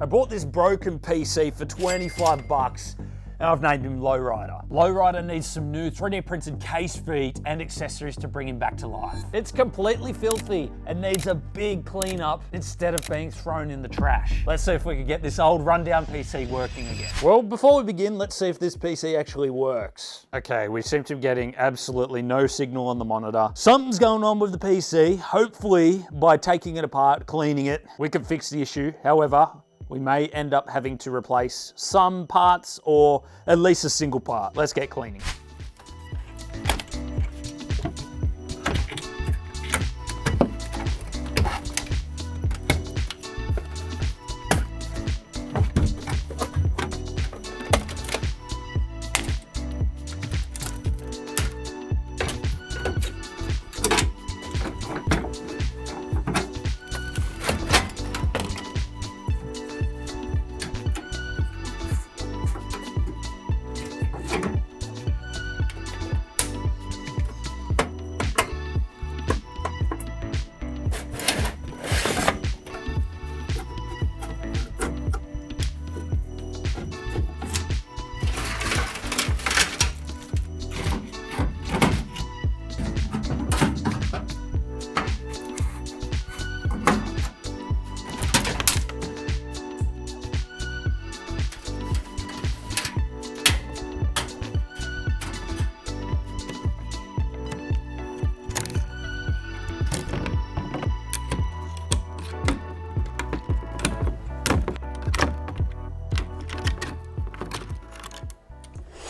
bought this broken PC for 25 bucks. And I've named him Lowrider. Lowrider needs some new 3D printed case feet and accessories to bring him back to life. It's completely filthy and needs a big cleanup instead of being thrown in the trash. Let's see if we can get this old rundown PC working again. Well, before we begin, let's see if this PC actually works. Okay, we seem to be getting absolutely no signal on the monitor. Something's going on with the PC. Hopefully, by taking it apart, cleaning it, we can fix the issue. However, we may end up having to replace some parts or at least a single part. Let's get cleaning.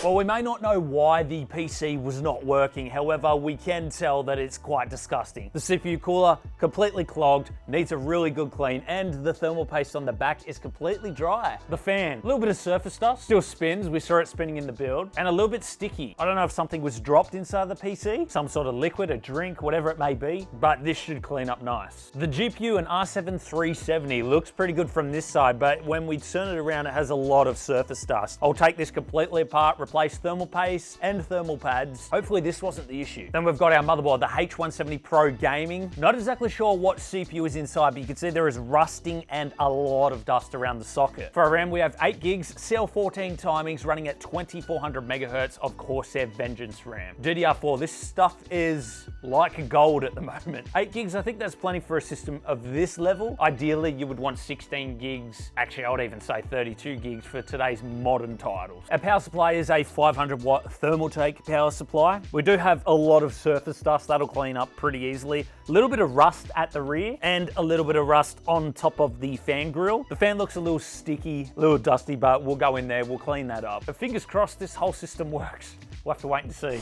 Well, we may not know why the PC was not working, however, we can tell that it's quite disgusting. The CPU cooler, completely clogged, needs a really good clean, and the thermal paste on the back is completely dry. The fan, a little bit of surface dust, still spins, we saw it spinning in the build, and a little bit sticky. I don't know if something was dropped inside the PC, some sort of liquid, a drink, whatever it may be, but this should clean up nice. The GPU, an i7 370, looks pretty good from this side, but when we turn it around, it has a lot of surface dust. I'll take this completely apart, replace thermal paste and thermal pads. Hopefully this wasn't the issue. Then we've got our motherboard, the H170 Pro Gaming. Not exactly sure what CPU is inside, but you can see there is rusting and a lot of dust around the socket. For our RAM, we have 8 gigs, CL14 timings running at 2400 megahertz of Corsair Vengeance RAM. DDR4, this stuff is like gold at the moment. 8 gigs, I think that's plenty for a system of this level. Ideally, you would want 16 gigs. Actually, I would even say 32 gigs for today's modern titles. Our power supply is a 500 watt Thermaltake power supply. We do have a lot of surface dust that'll clean up pretty easily. A little bit of rust at the rear and a little bit of rust on top of the fan grill. The fan looks a little sticky, a little dusty, but we'll go in there, we'll clean that up. But fingers crossed this whole system works. We'll have to wait and see.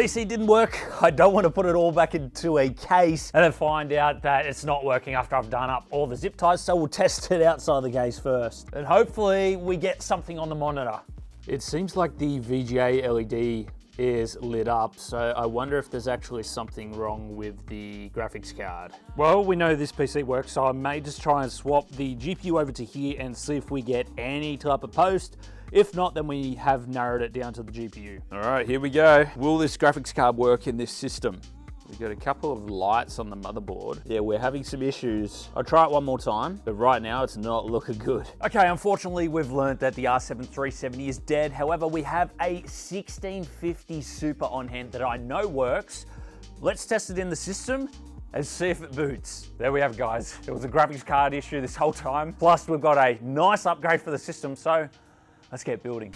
PC didn't work. I don't want to put it all back into a case and then find out that it's not working after I've done up all the zip ties, so we'll test it outside the case first. And hopefully we get something on the monitor. It seems like the VGA LED is lit up, so I wonder if there's actually something wrong with the graphics card. Well, we know this PC works, so I may just try and swap the GPU over to here and see if we get any type of post. If not, then we have narrowed it down to the GPU. All right, here we go. Will this graphics card work in this system? We've got a couple of lights on the motherboard. Yeah, we're having some issues. I'll try it one more time, but right now it's not looking good. Okay, unfortunately, we've learned that the R7 370 is dead. However, we have a 1650 Super on hand that I know works. Let's test it in the system and see if it boots. There we have, guys. It was a graphics card issue this whole time. Plus, we've got a nice upgrade for the system, so let's get building.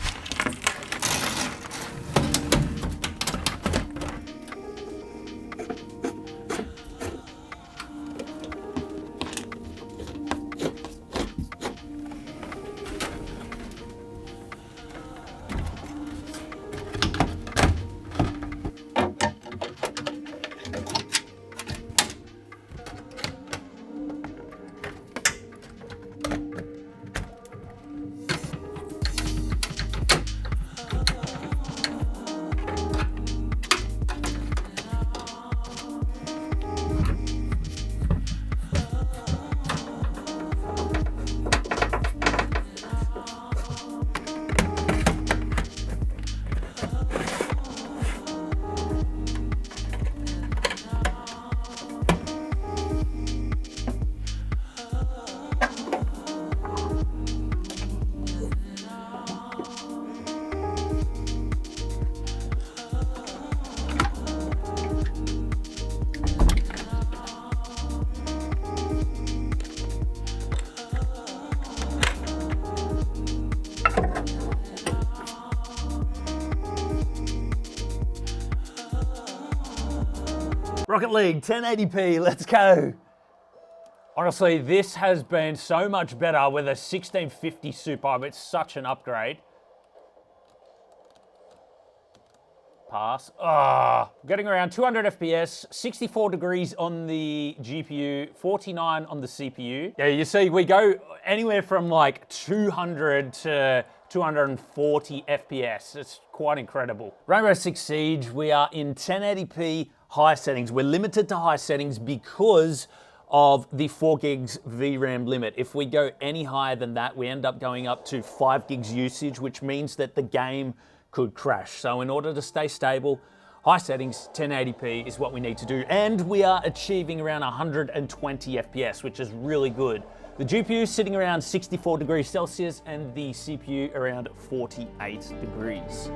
Rocket League 1080p, let's go. Honestly, this has been so much better with a 1650 Super. It's such an upgrade. Pass. Getting around 200 FPS, 64 degrees on the GPU, 49 on the CPU. Yeah, you see, we go anywhere from like 200 to 240 FPS. It's quite incredible. Rainbow Six Siege, we are in 1080p high settings. We're limited to high settings because of the 4 gigs VRAM limit. If we go any higher than that, we end up going up to 5 gigs usage, which means that the game could crash. So in order to stay stable, high settings, 1080p is what we need to do. And we are achieving around 120 FPS, which is really good. The GPU is sitting around 64 degrees Celsius and the CPU around 48 degrees.